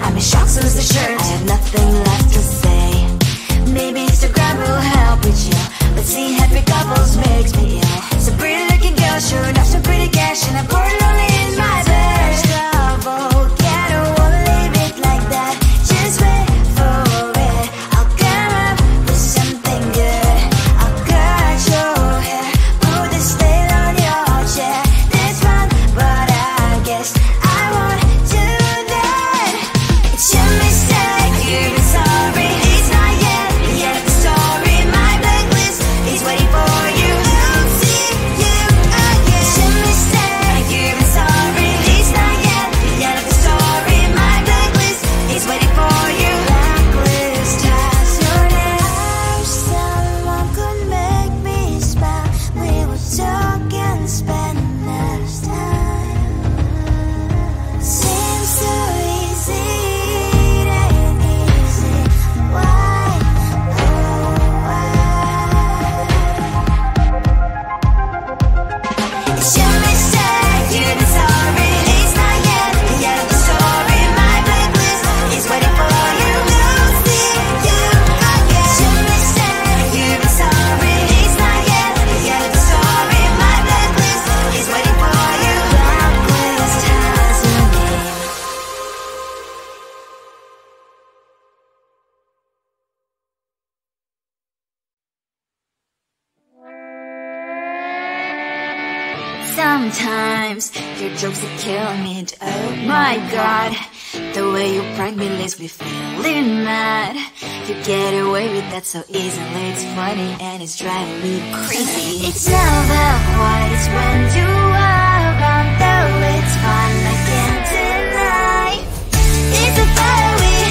I'm in shock, so is the shirt. I have nothing left to say. Maybe Instagram will help with you, but seeing happy couples makes me ill. Some pretty looking girl showing off some pretty cash, and I'm bored lonely in my bed. Trouble, yeah, I don't wanna leave it like that. Just wait for it. I'll come up with something good. I'll cut your hair, put the stain on your chair. This one, but I guess I won't do that. It's your mistake, you're sorry. It's not yet the end of the story. My blacklist is waiting for you. I'll see you again. It's your mistake, you're sorry. It's not yet the end of the story. My blacklist is waiting for you. Blacklist has your name. I wish someone could make me smile. We would talk and spend less time. Seems so easy, it ain't easy. Why, oh why? It's your mistake, you're sorry. It's not yet the end of the story. My blacklist is waiting for you. I'll see you again. It's your mistake, you're sorry. It's not yet the end of the story. My blacklist is waiting for you. Blacklist has your name. Sometimes your jokes are killing me. Oh my god, the way you prank me leaves me feeling mad. You get away with that so easily. It's funny and it's driving me crazy. It's never quite as when you are around, though it's fun, I can't deny. It's a fiery,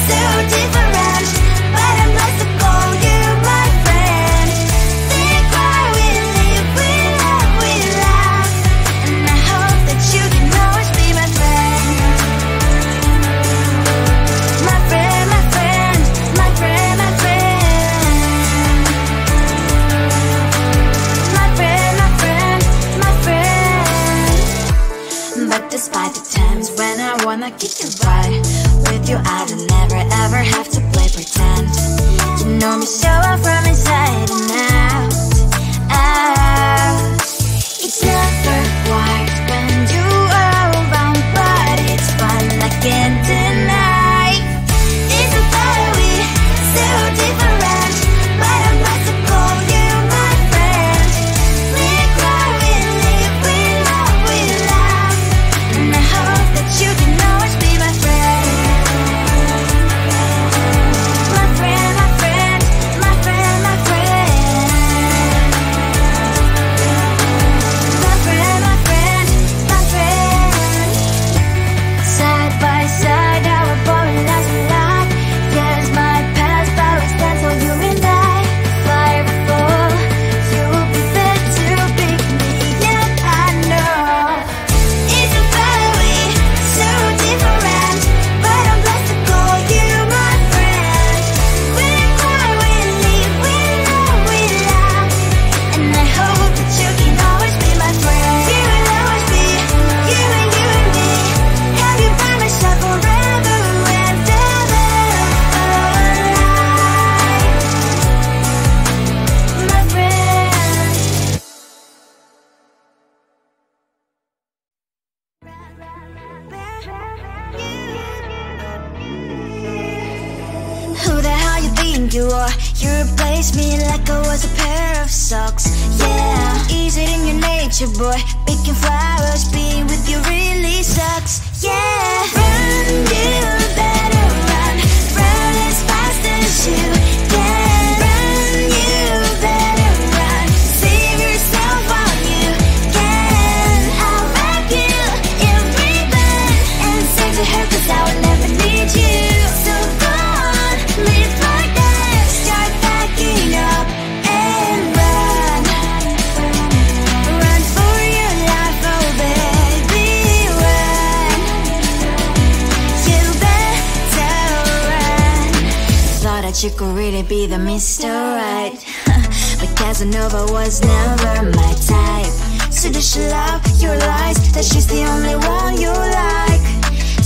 so different, but I'm not to call you my friend. We cry, we live, we love, we laugh, and I hope that you can always be my friend. My friend, my friend, my friend, my friend. My friend, my friend, my friend. But despite the times when I wanna kick your butt, with you I don't never ever have to play pretend. You know me so well from inside and out, out. It's never quite when you are around, but it's fun, I can't deny. It's a fiery, so different, but I must call you my friend. We cry, we live, we love, we laugh, and I hope that you can always be my friend. My friend, my friend, my friend, my friend. My friend, my friend, my friend. Side by side, our boring lives we like. Yes, my past, but we stand for you and I. Fire before you will be there to pick me up, I know. It's a fiery, so different, but I'm blessed to call you my friend. We cry, we live, we love, we laugh, and I hope that you can always be my friend. You will always be, you and me. Have you by my side forever and ever, my friend. Who the hell you think you are? You replaced me like I was a pair of socks. Yeah, is it in your nature, boy? Picking flowers, being with you really sucks. Yeah, run, you better run. Run as fast as you can. Run, you better run. Save yourself while you can. I'll wrap you in ribbon and send to her, 'cause I will never need you. So go on, live like that. Start packing up and run. Run for your life, oh baby, run. You better run. Thought that you could really be the Mr. Right, but Casanova was never my type. So does she love your lies, that she's the only one you like?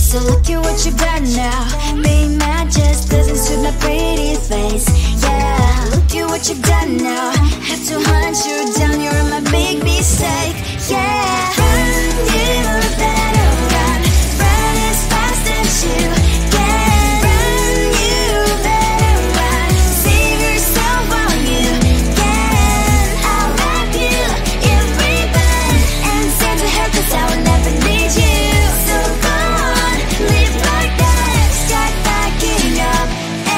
So look at what you've done now. Being mad just doesn't suit my pretty face. Yeah, look at what you've done now. Had to hunt you down, you're my big mistake. Yeah, run, you better run. Run as fast as you can. Run, you better run. Save yourself while you can. I'll wrap you in ribbon and send to her, 'cause I will never need you. So go on, live like that. Start backing up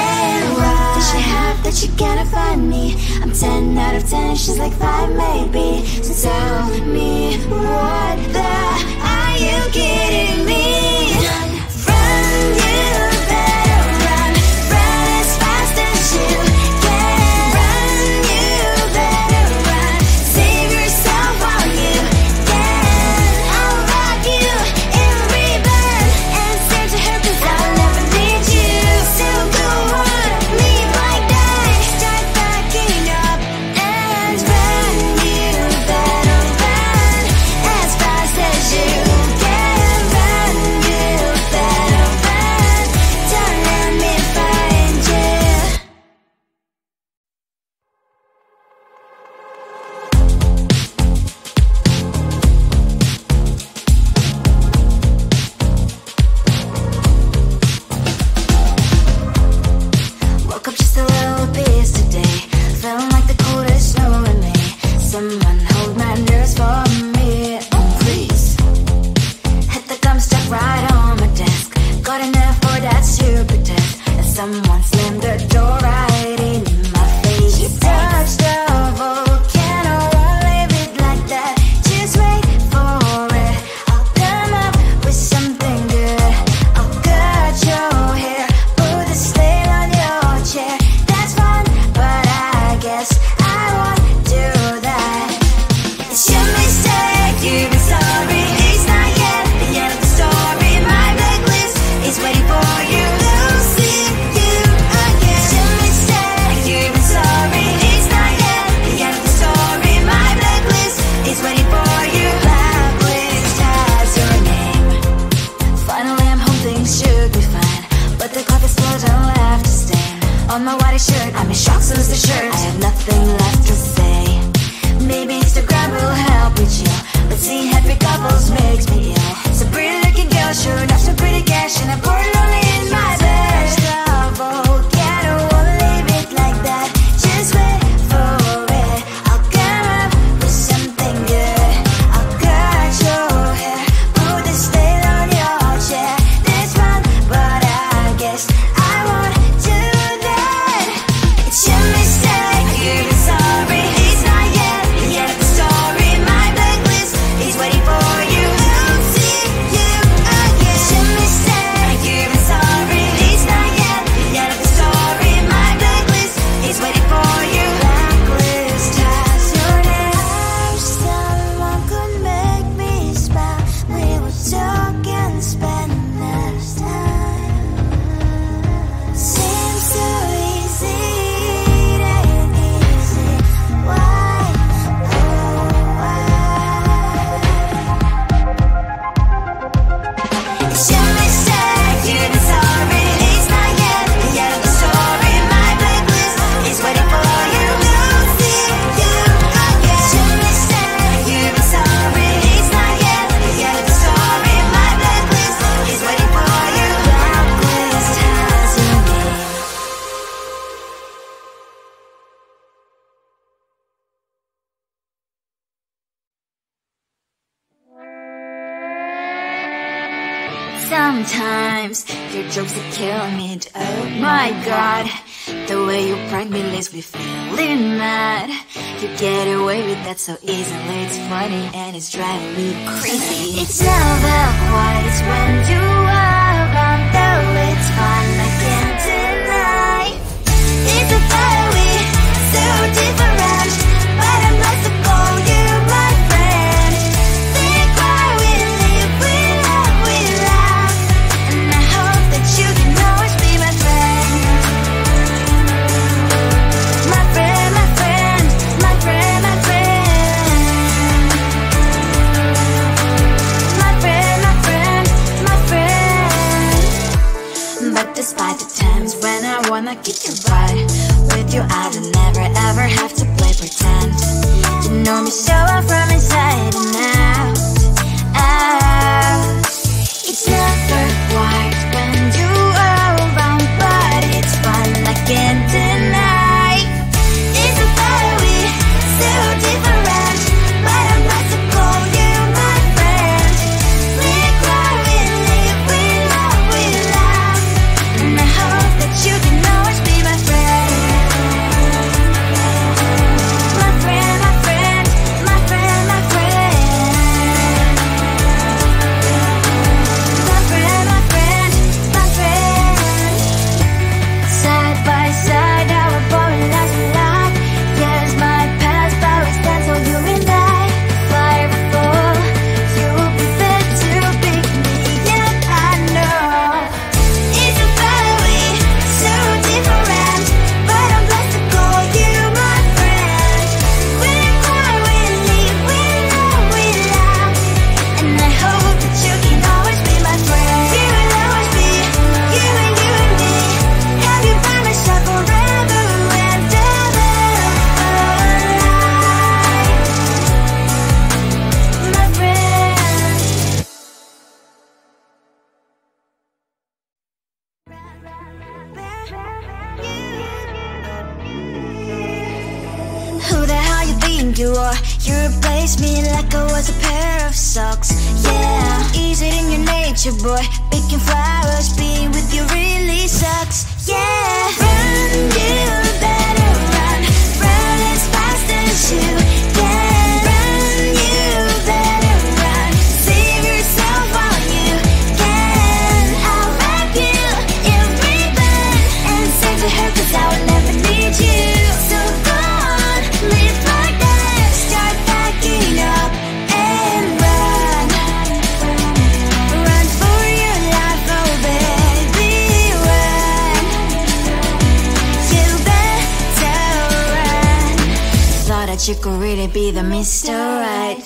and run. Does she have that she cannot find me? I'm 10 out of 10, she's like 5 maybe. So tell me, what the are you kidding me? Run, run, you better run. Run as fast as you can. Run, you better run. Save yourself while you can. I'll wrap you in ribbon and send to her, 'cause I'll never need you. So go on, leave like that. Start backing up and run. You better run as fast as you can. Run, you better run. Don't let me find you. Woke up just a little pissed today. Felt like the coldest snow in me. Someone hold my nerves for me, oh please. Hit the gum stuck right on my desk. Got enough for that stupid test. And someone slammed the door right in my face. You touched the volcano, won't leave it like that. Just wait for it. I'll come up with something good. I'll cut your hair, put a slate on your chair. That's fun, but I guess I won't do that. It's your mistake, you've been sorry. It's not yet the end of the story. My blacklist is waiting for you. I'll see you again. It's your mistake, you've been sorry. It's not yet the end of the story. My blacklist is waiting for you. Blacklist has your name. Finally I'm home, things should be fine, but the clock is closed, I don't have to stand. On my white shirt, I'm in shock, so is the shirt. I have nothing left to say. Maybe Instagram will help with you, but seeing happy couples makes me ill. So pretty looking girl, sure enough, so pretty cash, and I'm bored lonely in my bed. Volcano, won't leave it like that. Just wait for it. I'll come up with something good. I'll cut your hair, put the slate on your chair. That's fun, but I guess I won't do that. It's your mistake, you've been sorry. It's not yet the end of the story. My blacklist is waiting for you. I'll see you again. It's your mistake, you've been sorry. It's not yet the end of the story. My blacklist is waiting for you. Blacklist has your name. I wish someone could make me smile. We would talk and spend less time. Seems so easy, it ain't easy. Why, oh why? It's your mistake, you've been sorry. It's not yet the end of the story. My blacklist is waiting for you. I'll see you again. It's your mistake, you've been sorry. It's not yet the end of the story. My blacklist is waiting for you. Blacklist has your name. Sometimes your jokes are killing me. Oh my god, the way you prank me leaves me feeling mad. You get away with that so easily. It's funny and it's driving me crazy. It's never quiet, it's when you are around. Though it's fun, I can't deny. It's a fire we so different, but I must have called you my friend. Think why we live, we love, we laugh, and I hope that you can always be my friend. My friend, my friend, my friend, my friend. My friend, my friend, my friend. But despite the times when I wanna kick you right, with you I don't never ever have to play pretend. You know me so well from inside and out, out. It's never quiet when you are around, but it's fun I can't deny. It's a better way, so different, but I must call you my friend. We cry, we live, we love, and I hope that you can always be my friend. My friend, my friend, my friend, my friend. My friend, my friend, my friend. Side by side, our body lies alive. Yes, my past, but we stand so you and I. Fire before you prefer to pick me, yet I know it's a better way, so different, but I'm blessed to call you my friend. We cry, we live, we love, and I hope that you can always be my friend. You will always be, you and me. Have you by my side forever and ever, my friend. Who the hell you think you are? You replaced me like I was a pair of socks. Yeah, is it in your nature, boy? Picking flowers, being with you really sucks. Yeah, run, you better run. Run as fast as you can. Run, you better run. Save yourself while you can. I'll wrap you in ribbon and say to her, 'cause I will never need you. So go on, live like that. Start backing up and run. Run for your life, oh baby, run. You better run. Thought that you could really be the Mr. Right,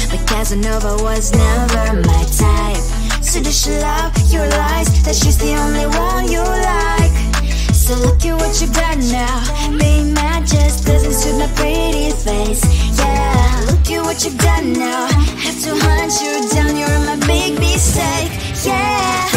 but Casanova was never my type. So does she love your lies, that she's the only one you like? So look at what you got now. Being mad just doesn't suit my pretty face. Yeah, look at what you got now. Have to hunt you down, you're my big mistake. Yeah.